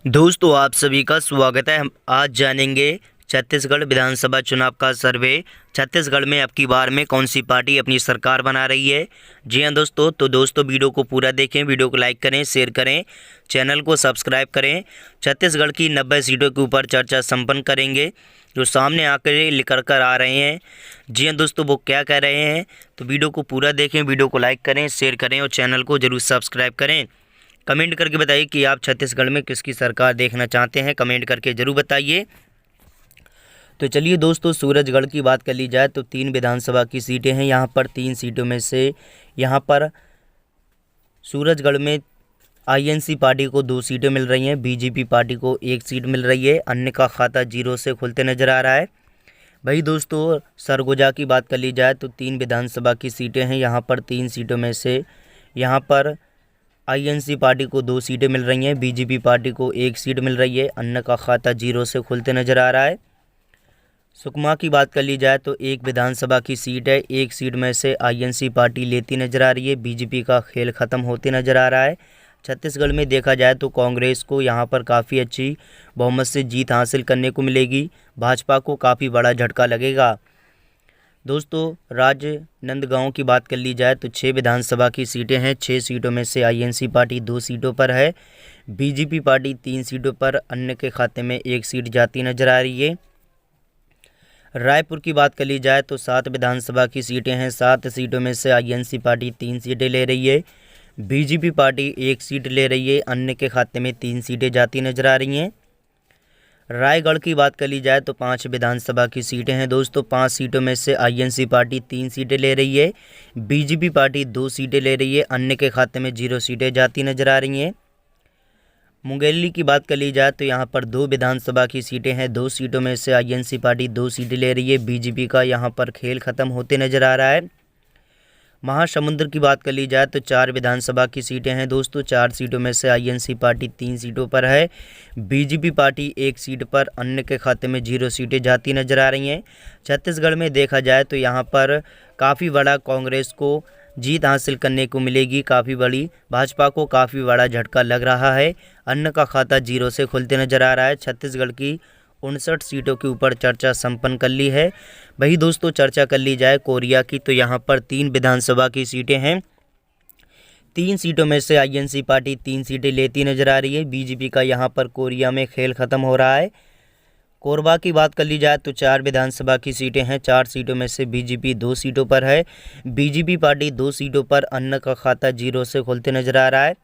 दोस्तों आप सभी का स्वागत है। हम आज जानेंगे छत्तीसगढ़ विधानसभा चुनाव का सर्वे। छत्तीसगढ़ में अब की बार में कौन सी पार्टी अपनी सरकार बना रही है। जी हां दोस्तों, तो दोस्तों वीडियो को पूरा देखें, वीडियो को लाइक करें, शेयर करें, चैनल को सब्सक्राइब करें। छत्तीसगढ़ की 90 सीटों के ऊपर चर्चा संपन्न करेंगे जो सामने आकर लिखकर कर आ रहे हैं। जी हां दोस्तों, वो क्या कह रहे हैं, तो वीडियो को पूरा देखें, वीडियो को लाइक करें, शेयर करें और चैनल को जरूर सब्सक्राइब करें। कमेंट करके बताइए कि आप छत्तीसगढ़ में किसकी सरकार देखना चाहते हैं, कमेंट करके ज़रूर बताइए। तो चलिए दोस्तों, सूरजगढ़ की बात कर ली जाए तो 3 विधानसभा की सीटें हैं। यहाँ पर 3 सीटों में से यहाँ पर सूरजगढ़ में आईएनसी पार्टी को 2 सीटें मिल रही हैं, बीजेपी पार्टी को 1 सीट मिल रही है, अन्य का खाता 0 से खुलते नज़र आ रहा है। वही दोस्तों, सरगुजा की बात कर ली जाए तो 3 विधानसभा की सीटें हैं। यहाँ पर 3 सीटों में से यहाँ पर आईएनसी पार्टी को 2 सीटें मिल रही हैं, बीजेपी पार्टी को 1 सीट मिल रही है, अन्य का खाता 0 से खुलते नज़र आ रहा है। सुकमा की बात कर ली जाए तो 1 विधानसभा की सीट है, 1 सीट में से आईएनसी पार्टी लेती नज़र आ रही है, बीजेपी का खेल ख़त्म होते नज़र आ रहा है। छत्तीसगढ़ में देखा जाए तो कांग्रेस को यहाँ पर काफ़ी अच्छी बहुमत से जीत हासिल करने को मिलेगी, भाजपा को काफ़ी बड़ा झटका लगेगा। दोस्तों, राजनांदगांव की बात कर ली जाए तो 6 विधानसभा की सीटें हैं, 6 सीटों में से आईएनसी पार्टी 2 सीटों पर है, बीजेपी पार्टी 3 सीटों पर, अन्य के खाते में 1 सीट जाती नजर आ रही है। रायपुर की बात कर ली जाए तो 7 विधानसभा की सीटें हैं, 7 सीटों में से आईएनसी पार्टी 3 सीटें ले रही है, बीजेपी पार्टी 1 सीट ले रही है, अन्य के खाते में 3 सीटें जाती नजर आ रही हैं। रायगढ़ की बात कर ली जाए तो 5 विधानसभा की सीटें हैं। दोस्तों, 5 सीटों में से आईएनसी पार्टी 3 सीटें ले रही है, बीजेपी पार्टी 2 सीटें ले रही है, अन्य के खाते में 0 सीटें जाती नजर आ रही हैं। मुंगेली की बात कर ली जाए तो यहाँ पर 2 विधानसभा की सीटें हैं, 2 सीटों में से आईएनसी पार्टी 2 सीटें ले रही है, बीजेपी का यहाँ पर खेल ख़त्म होते नजर आ रहा है। महासमुंद की बात कर ली जाए तो 4 विधानसभा की सीटें हैं। दोस्तों, 4 सीटों में से आईएनसी पार्टी 3 सीटों पर है, बीजेपी पार्टी 1 सीट पर, अन्य के खाते में 0 सीटें जाती नजर आ रही हैं। छत्तीसगढ़ में देखा जाए तो यहाँ पर काफ़ी बड़ा कांग्रेस को जीत हासिल करने को मिलेगी, काफ़ी बड़ी भाजपा को काफ़ी बड़ा झटका लग रहा है, अन्य का खाता 0 से खुलते नजर आ रहा है। छत्तीसगढ़ की 59 सीटों के ऊपर चर्चा संपन्न कर ली है। वही दोस्तों, चर्चा कर ली जाए कोरिया की तो यहाँ पर 3 विधानसभा की सीटें हैं, 3 सीटों में से आईएनसी पार्टी 3 सीटें लेती नजर आ रही है, बीजेपी का यहाँ पर कोरिया में खेल ख़त्म हो रहा है। कोरबा की बात कर ली जाए तो 4 विधानसभा की सीटें हैं, 4 सीटों में से बीजेपी 2 सीटों पर है, बीजेपी पार्टी 2 सीटों पर, अन्य का खाता 0 से खुलते नजर आ रहा है।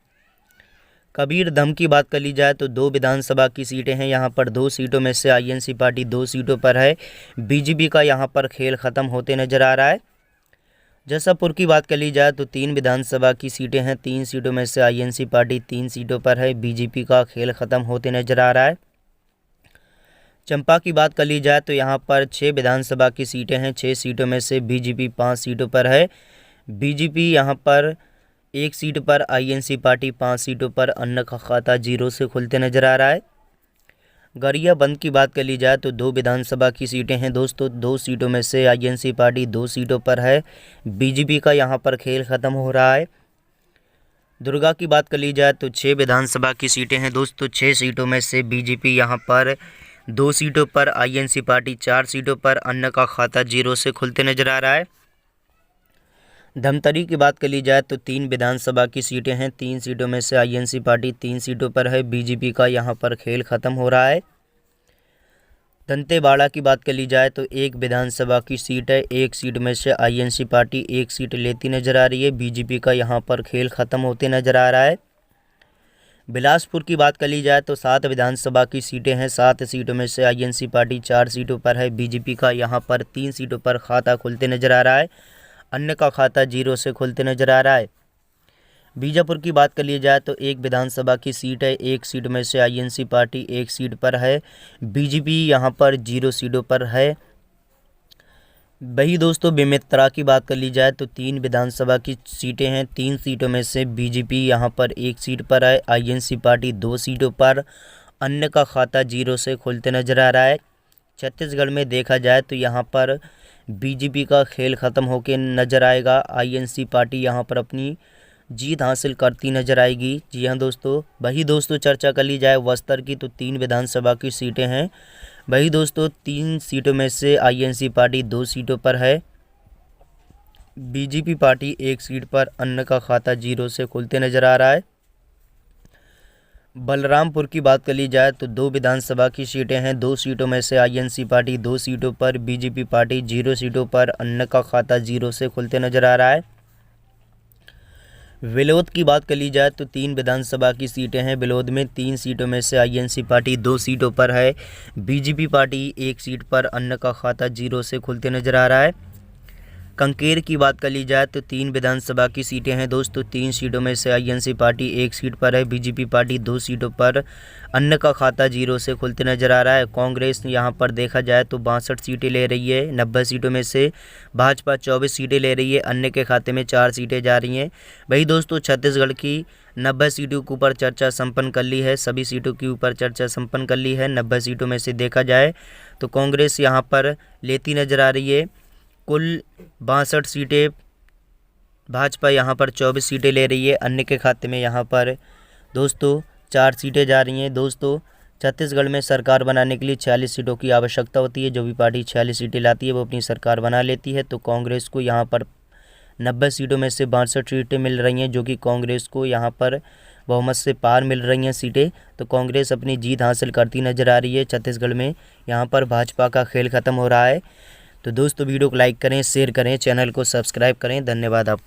कबीरधाम की बात कर ली जाए तो 2 विधानसभा की सीटें हैं, यहाँ पर 2 सीटों में से आईएनसी पार्टी 2 सीटों पर है, बीजेपी का यहाँ पर खेल ख़त्म होते नजर आ रहा है। जैसापुर की बात कर ली जाए तो 3 विधानसभा की सीटें हैं, 3 सीटों में से आईएनसी पार्टी 3 सीटों पर है, बीजेपी का खेल ख़त्म होते नजर आ रहा है। चंपा की बात कर ली जाए तो यहाँ पर 6 विधानसभा की सीटें हैं, 6 सीटों में से बीजेपी 5 सीटों पर है, बीजेपी यहाँ पर 1 सीट पर, आईएनसी पार्टी 5 सीटों पर, अन्य का खाता 0 से खुलते नजर आ रहा है। गरियाबंद की बात कर ली जाए तो 2 विधानसभा की सीटें हैं। दोस्तों, 2 सीटों में से आईएनसी पार्टी 2 सीटों पर है, बीजेपी का यहाँ पर खेल ख़त्म हो रहा है। दुर्गा की बात कर ली जाए तो 6 विधानसभा की सीटें हैं। दोस्तों, 6 सीटों में से बीजेपी यहाँ पर 2 सीटों पर, आईएनसी पार्टी 4 सीटों पर, अन्य का खाता 0 से खुलते नजर आ रहा है। धमतरी की बात कर ली जाए तो 3 विधानसभा की सीटें हैं, 3 सीटों में से आईएनसी पार्टी 3 सीटों पर है, बीजेपी का यहाँ पर खेल ख़त्म हो रहा है। दंतेवाड़ा की बात कर ली जाए तो 1 विधानसभा की सीट है, 1 सीट में से आईएनसी पार्टी 1 सीट लेती नजर आ रही है, बीजेपी का यहाँ पर खेल ख़त्म होते नजर आ रहा है। बिलासपुर की बात कर ली जाए तो 7 विधानसभा की सीटें हैं, 7 सीटों में से आईएनसी पार्टी 4 सीटों पर है, बीजेपी का यहाँ पर 3 सीटों पर खाता खुलते नजर आ रहा है, अन्य का खाता 0 से खुलते नजर आ रहा है। बीजापुर की बात कर ली जाए तो 1 विधानसभा की सीट है, 1 सीट में से आईएनसी पार्टी 1 सीट पर है, बीजेपी यहाँ पर 0 सीटों पर है। वही दोस्तों, बेमेतरा की बात कर ली जाए तो 3 विधानसभा की सीटें हैं, 3 सीटों में से बीजेपी यहाँ पर 1 सीट पर है, आईएनसी पार्टी 2 सीटों पर, अन्य का खाता 0 से खुलते नजर आ रहा है। छत्तीसगढ़ में देखा जाए तो यहाँ पर बीजेपी का खेल ख़त्म होकर नजर आएगा, आईएनसी पार्टी यहाँ पर अपनी जीत हासिल करती नजर आएगी। जी हाँ दोस्तों, वही दोस्तों चर्चा कर ली जाए बस्तर की तो 3 विधानसभा की सीटें हैं। वही दोस्तों 3 सीटों में से आईएनसी पार्टी 2 सीटों पर है, बीजेपी पार्टी 1 सीट पर अन्न का खाता 0 से खुलते नजर आ रहा है। बलरामपुर की बात कर ली जाए तो 2 विधानसभा की सीटें हैं, 2 सीटों में से आईएनसी पार्टी 2 सीटों पर, बीजेपी पार्टी 0 सीटों पर अन्न का खाता 0 से खुलते नजर आ रहा है। विलोद की बात कर ली जाए तो 3 विधानसभा की सीटें हैं, विलोद में 3 सीटों में से आईएनसी पार्टी 2 सीटों पर है, बीजेपी पार्टी 1 सीट पर अन्न का खाता 0 से खुलते नजर आ रहा है। कंकेर की बात कर ली जाए तो 3 विधानसभा की सीटें हैं दोस्तों, 3 सीटों में से आईएनसी पार्टी 1 सीट पर है, बीजेपी पार्टी 2 सीटों पर अन्न का खाता 0 से खुलते नजर आ रहा है। कांग्रेस यहां पर देखा जाए तो 62 सीटें ले रही है 90 सीटों में से, भाजपा 24 सीटें ले रही है, अन्य के खाते में 4 सीटें जा रही हैं। वही दोस्तों छत्तीसगढ़ की 90 सीटों के ऊपर चर्चा संपन्न कर ली है, सभी सीटों के ऊपर चर्चा संपन्न कर ली है। 90 सीटों में से देखा जाए तो कांग्रेस यहाँ पर लेती नजर आ रही है, कुल 62 सीटें, भाजपा यहाँ पर 24 सीटें ले रही है, अन्य के खाते में यहाँ पर दोस्तों 4 सीटें जा रही हैं। दोस्तों छत्तीसगढ़ में सरकार बनाने के लिए 46 सीटों की आवश्यकता होती है, जो भी पार्टी 46 सीटें लाती है वो अपनी सरकार बना लेती है। तो कांग्रेस को यहाँ पर 90 सीटों में से 62 सीटें मिल रही हैं, जो कि कांग्रेस को यहाँ पर बहुमत से पार मिल रही हैं सीटें। तो कांग्रेस अपनी जीत हासिल करती नजर आ रही है छत्तीसगढ़ में, यहाँ पर भाजपा का खेल खत्म हो रहा है। तो दोस्तों वीडियो को लाइक करें, शेयर करें, चैनल को सब्सक्राइब करें। धन्यवाद आपका।